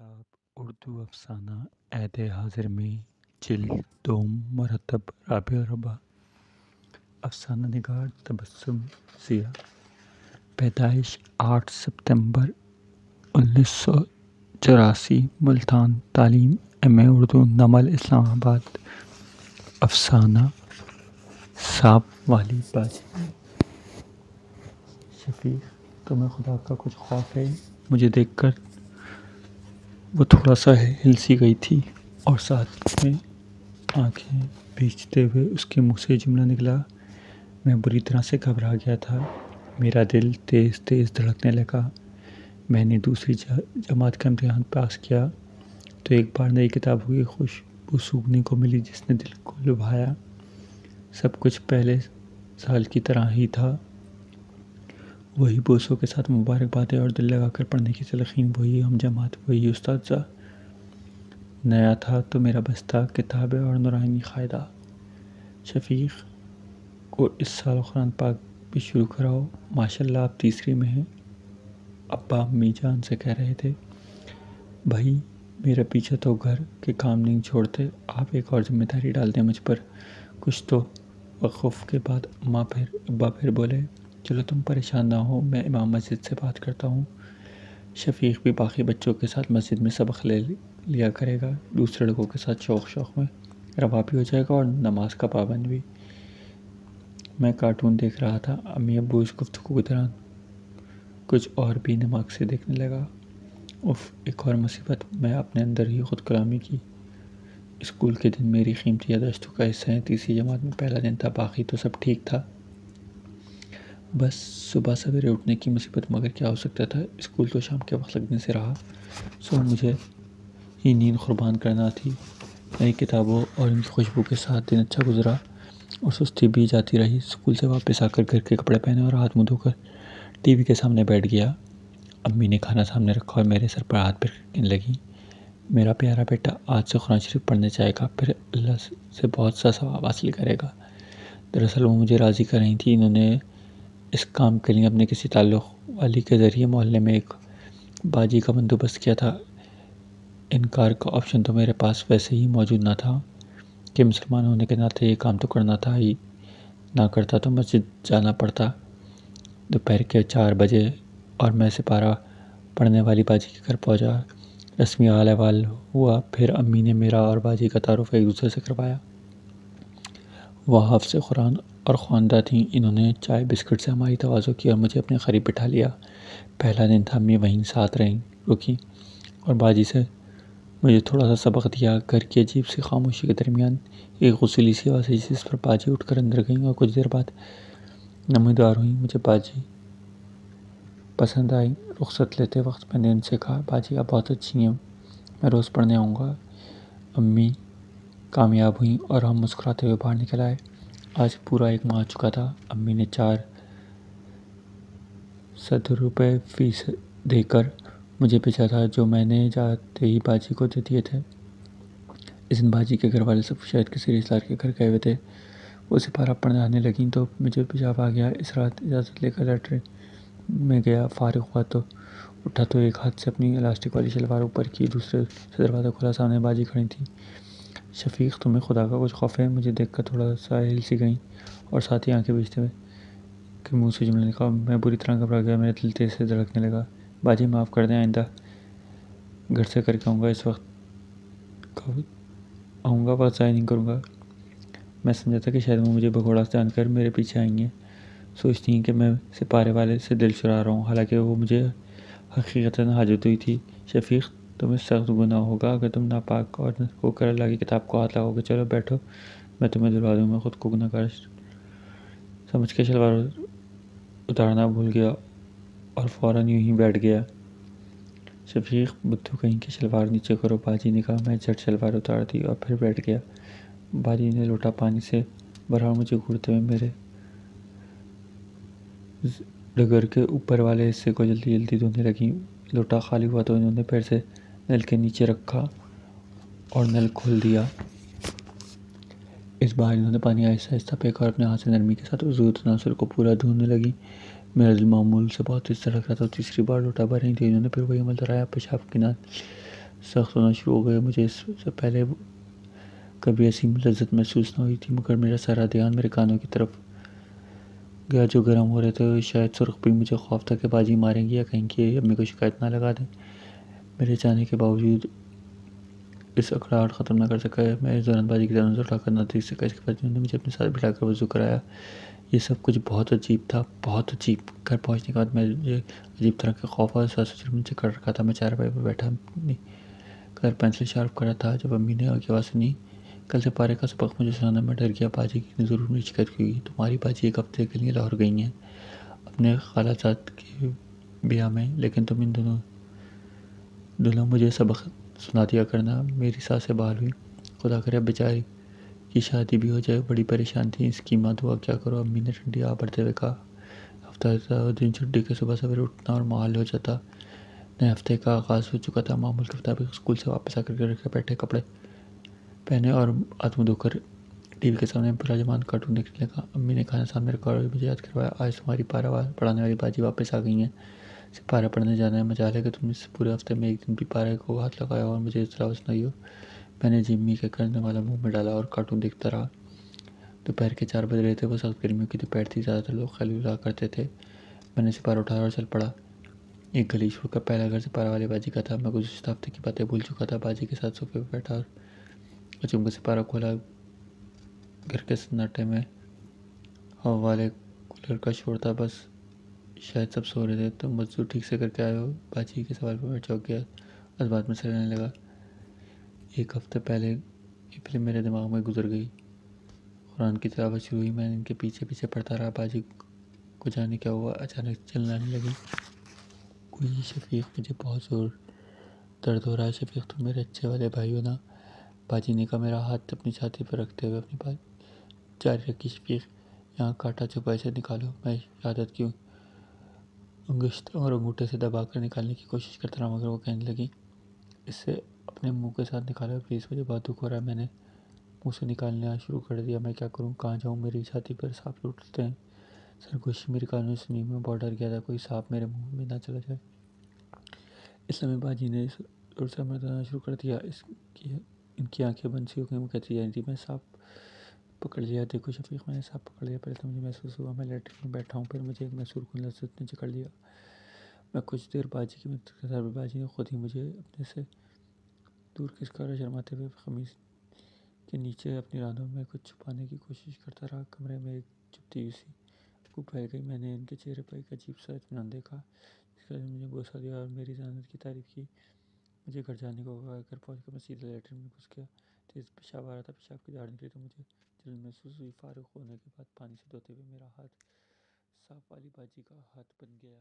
किताब उर्दू अफसाना ऐद हाजिर में जिल्द दोम मरतब राबिया रबा। अफसाना निगार तबस्सुम ज़िया। पैदाइश 8 सितंबर 1984। मुल्तान। तालीम एम.ए. उर्दू नमल इस्लामाबाद। अफसाना सांप वाली बाजी। शफीक, तुम्हें खुदा का कुछ खौफ है? मुझे देखकर वो थोड़ा सा हिल सी गई थी और साथ में आंखें भींचते हुए उसके मुंह से जुमला निकला। मैं बुरी तरह से घबरा गया था। मेरा दिल तेज़ तेज़ धड़कने लगा। मैंने दूसरी जमात का इम्तिहान पास किया तो एक बार नई किताबों की खुशबू सूंघने को मिली जिसने दिल को लुभाया। सब कुछ पहले साल की तरह ही था। वही बोसों के साथ मुबारकबादें और दिल लगाकर पढ़ने की तलखीन, वही हम जमात, वही उस्ताद। नया था तो मेरा बस्ता, किताबें और नूरानी क़ायदा। शफीक को इस साल कुरान पाक भी शुरू कराओ। माशाल्लाह आप तीसरी में हैं, अब्बा अम्मी जान से कह रहे थे। भाई मेरा पीछे तो घर के काम नहीं छोड़ते, आप एक और जिम्मेदारी डाल दें मुझ पर। कुछ तो वक़्फ़ के बाद अब्बा फिर बोले, चलो तुम परेशान ना हो, मैं इमाम मस्जिद से बात करता हूँ। शफीक भी बाकी बच्चों के साथ मस्जिद में सबक ले लिया करेगा, दूसरे लोगों के साथ शौक़ में रवा भी हो जाएगा और नमाज का पाबंद भी। मैं कार्टून देख रहा था। अम्मी अब्बू इस गुफ्तगू के दौरान कुछ और भी नमक से देखने लगा। उफ़, एक और मुसीबत। मैं अपने अंदर ही खुद कलामी की। स्कूल के दिन मेरी कीमती याददाश्तों का हिस्सा है। तीसरी जमात में पहला दिन था, बाकी तो सब ठीक था, बस सुबह सवेरे उठने की मुसीबत। मगर क्या हो सकता था, स्कूल तो शाम के वक्त लगने से रहा, सो मुझे ही नींद कुर्बान करना थी। नई किताबों और इनकी खुशबू के साथ दिन अच्छा गुजरा और सुस्ती भी जाती रही। स्कूल से वापस आकर घर के कपड़े पहने और हाथ मुँह धोकर टीवी के सामने बैठ गया। अम्मी ने खाना सामने रखा और मेरे सर पर हाथ फेरने लगी। मेरा प्यारा बेटा आज से कुरान शरीफ पढ़ने जाएगा, फिर अल्लाह से बहुत सा सवाब हासिल करेगा। दरअसल वो मुझे राज़ी कर रही थी। इन्होंने इस काम के लिए अपने किसी ताल्लुक़ वाली के ज़रिए मोहल्ले में एक बाजी का बंदोबस्त किया था। इनकार का ऑप्शन तो मेरे पास वैसे ही मौजूद ना था कि मुसलमान होने के नाते ये काम तो करना था ही, ना करता तो मस्जिद जाना पड़ता। दोपहर के 4 बजे और मैं सिपारा पढ़ने वाली बाजी के घर पहुंचा। रस्मी हाल अहवाल हुआ, फिर अम्मी ने मेरा और बाजी का तारुफ एक दूसरे से करवाया। वह हाफ़िज़ कुरान और ख़वानदा थीं। इन्होंने चाय बिस्किट से हमारी तवाज़ो की और मुझे अपने करीब बिठा लिया। पहला दिन था। अम्मी वहीं साथ रुकी और बाजी से मुझे थोड़ा सा सबक दिया। घर की अजीब सी खामोशी के दरमियान एक गुस्सैली सी आवाज़ आई, जिस पर बाजी उठकर अंदर गईं और कुछ देर बाद नमूदार हुई। मुझे बाजी पसंद आई। रुख़सत लेते वक्त मैंने उनसे कहा, बाजी आप बहुत अच्छी हैं, मैं रोज़ पढ़ने आऊँगा। अम्मी कामयाब हुई और हम मुस्कुराते हुए बाहर निकल आए। आज पूरा 1 माह आ चुका था। अम्मी ने 400 रुपये फ़ीस देकर मुझे भेजा था, जो मैंने जाते ही बाजी को दे दिए थे। इस दिन बाजी के घर वाले सब शायद किसी रिश्तेदार के घर गए हुए थे। वो सिपारा पढ़ने आने लगी तो मुझे पेशाब आ गया। इस रात इजाज़त लेकर लैट्रिन में गया। फारिग हुआ तो उठा तो एक हाथ से अपनी इलास्टिक वाली शलवार ऊपर की, दूसरे से दरवाज़ा खोला। सामने बाजी खड़ी थी। शफीक, तुम्हें खुदा का कुछ खौफ है? मुझे देखकर थोड़ा सा हिल सी गई और साथ ही आंखें भींचते हुए के मुँह से जुमला निकला। मैं बुरी तरह घबरा गया। मेरा दिल तेज़ से धड़कने लगा। बाजी माफ़ कर दें, आइंदा घर से करके आऊँगा। इस वक्त आऊँगा, वक्त ज़ाया नहीं करूँगा। मैं समझा था कि शायद वो मुझे भगोड़ा जानकर मेरे पीछे आएंगे। सोचती हैं कि मैं सिपारे वाले से दिल चुरा रहा हूँ, हालांकि वो मुझे हकीकतन हाजत हुई थी। शफीक, तुम्हें सख्त गुनाह होगा अगर तुम नापाक और होकर अल्लाह की किताब को हाथ लगाओगे। चलो बैठो, मैं तुम्हें दिलवा दूँ। मैं खुद को गुनहगार समझ के शलवार उतारना भूल गया और फ़ौरन यूं ही बैठ गया। शफीक, बुद्धू कहीं की शलवार नीचे करो, बाजी ने कहा। मैं झट शलवार उतार दी और फिर बैठ गया। बाजी ने लोटा पानी से भरा और मुझे घूरते हुए मेरे डगर के ऊपर वाले हिस्से को जल्दी जल्दी धोने लगी। लोटा खाली हुआ तो इन्होंने पैर से नल के नीचे रखा और नल खोल दिया। इस बार इन्होंने पानी आहिस्ता आहिस्ता फेंका और अपने हाथ से नरमी के साथ वज़ू तनासुर को पूरा धोने लगी। मेरा दिल मामूल से बहुत तेज धड़क रहा था। तीसरी बार लोटा भर रही थी। इन्होंने फिर वही अमल दोहराया। पेशाब की नाद سخت ہونا شروع ہو گئے۔ مجھے اس سے پہلے کبھی ایسی لذت محسوس نہ ہوئی تھی، مگر میرا سارا دھیان میرے کانوں کی طرف گیا جو گرم ہو رہے تھے۔ شاید سرخ بھی مجھے خوف تھا کہ باجی ماریں گی یا کہیں کہ امی کو شکایت نہ لگا دیں۔ میرے چاہنے کے باوجود اس اکڑاہٹ ختم نہ کر سکا۔ میں زورن بازی کی طرف نظر اٹھا کر نہ دیکھ سکا۔ اس کے بعد انہوں نے مجھے اپنے ساتھ بٹھا کر وضو کرایا۔ یہ سب کچھ بہت عجیب تھا، بہت عجیب۔ گھر پہنچنے کے بعد مجھے عجیب طرح کے خوف اور احساس مجھے کر رکھا تھا۔ میں چارپائی پر بیٹھا کر پینسل شارپ کر رہا تھا جب امی نے آواز سنی، کل سے پارے کا سبق مجھے سنانا میں ڈر گیا۔ باجی نے ضرور میری شکایت کی ہوگی۔ تمہاری باجی ایک ہفتے کے لیے لاہور گئی ہیں اپنے خالہ جات کے بیاہ میں، لیکن تم ان دنوں مجھے سبق سنا دیا کرنا۔ میری سانسیں بحال ہوئی۔ خدا کرے اب بیچاری کی شادی بھی ہو جائے۔ بڑی پریشان تھی، اسکیمہ دعا کیا کرو۔ امی نے ٹھنڈی آہ بھرتے ہوئے کہا، ہفتہ دن چھٹی کے صبح سویرے اٹھنا اور محال ہو جاتا۔ نئے ہفتے کا آغاز ہو چکا تھا۔ معمول کے مطابق اسکول سے واپس آ کر گھر کے بیٹھے کپڑے پہنے اور ہاتھ منہ دھو کر ٹی وی کے سامنے براجمان کارٹون دیکھنے لگا۔ امی نے کھانا سامنے رکھا اور مجھے یاد کروایا، آج تمہاری پارا پڑھانے والی باجی واپس آ گئی ہیں، اسے پارا پڑھنے جانا ہے۔ مجال ہے کہ تم اس پورے ہفتے میں ایک دن بھی پارے کو ہاتھ لگایا اور مجھے تلاوت سنائی ہو۔ میں نے جی امی کے کرنے والا منہ میں ڈالا اور کارٹون دیکھتا رہا۔ دوپہر کے 4 بج رہے تھے۔ وہ سخت گرمیوں کی دوپہر تھی، زیادہ تر لوگ خالی اڑا کرتے تھے۔ میں نے سپارہ اٹھایا اور چل پڑا۔ ایک گلی چھوڑ کر پہلا گھر سپارہ والی باجی کا تھا۔ میں گزشتہ ہفتے کی باتیں بھول چکا تھا۔ باجی کے ساتھ صوفے پہ بیٹھا اور اچنبے سپارہ کھولا۔ گھر کے سناٹے میں ہوا والے کولر کا شور تھا، بس شاید سب سو رہے تھے۔ تم وضو ٹھیک سے کر کے آئے ہو؟ باجی کے سوال پر میں چونک گیا، اس بات میں سڑنے لگا۔ ایک ہفتے پہلے یہ فلم میرے دماغ میں گزر گئی۔ قرآن کی تلاوت شروع ہوئی، میں ان کے پیچھے پیچھے پڑھتا رہا۔ باجی کو جانے کیا ہوا، اچانک چلانے لگی۔ کوئی شفیق، مجھے بہت زور درد ہو رہا ہے۔ شفیق تم میرے اچھے والے بھائی ہو نا؟ باجی نے کہا، میرا ہاتھ اپنی چھاتی پر رکھتے ہوئے اپنی بات جاری رکھی۔ شفیق یہاں کانٹا چھپا ہے، اسے نکالو۔ میں شہادت کی انگشت اور انگوٹھے سے دبا کر نکالنے کی کوشش کرتا رہا، مگر وہ کہنے لگی، اسے اپنے منہ کے ساتھ نکالو پلیز، مجھے بہت دکھ ہو رہا ہے۔ میں نے منہ سے نکالنا شروع کر دیا۔ میں کیا کروں، کہاں جاؤں، میری چھاتی پر سانپ لوٹتے ہیں۔ سرگوشی میری کانوں سے سنی، میں بہت ڈر گیا تھا کوئی سانپ میرے منہ میں نہ چلا جائے۔ اس لمحے باجی نے زور سے مردانا شروع کر دیا۔ ان کی آنکھیں بند سی ہو گئیں۔ وہ کہتی جا رہی تھی، میں سانپ پکڑ لیا۔ دیکھو شفیق، میں نے سانپ پکڑ لیا۔ پہلے تو مجھے محسوس ہوا میں لیٹرین میں بیٹھا ہوں، پھر مجھے ایک محصور کن لذت نے جکڑ لیا۔ میں کچھ دیر باجی کی مدد کرتا رہا۔ باجی نے خود ہی مجھے اپنے سے دور کھینچا اور شرماتے ہوئے قمیض کے نیچے اپنی رانوں میں کچھ چھپانے کی کوشش کرتا رہا۔ کمرے میں ایک چپتی سی بو پھیل گئی۔ میں نے ان کے چہرے پر ایک عجیب سا اطمینان دیکھا، جس کے بعد مجھے بوسہ دیا اور میری ذہانت کی تعریف کی۔ مجھے گھر جانے کو کہا۔ گھر پہنچ کر میں سیدھے لیٹرین میں گھس گیا۔ تیز پیشاب آ رہا تھا، پیشاب کی دھار نکلی تو مجھے جلن محسوس ہوئی۔ فارغ ہونے کے بعد پانی سے دھوتے ہوئے میرا ہاتھ سانپ والی باجی کا ہاتھ بن گیا۔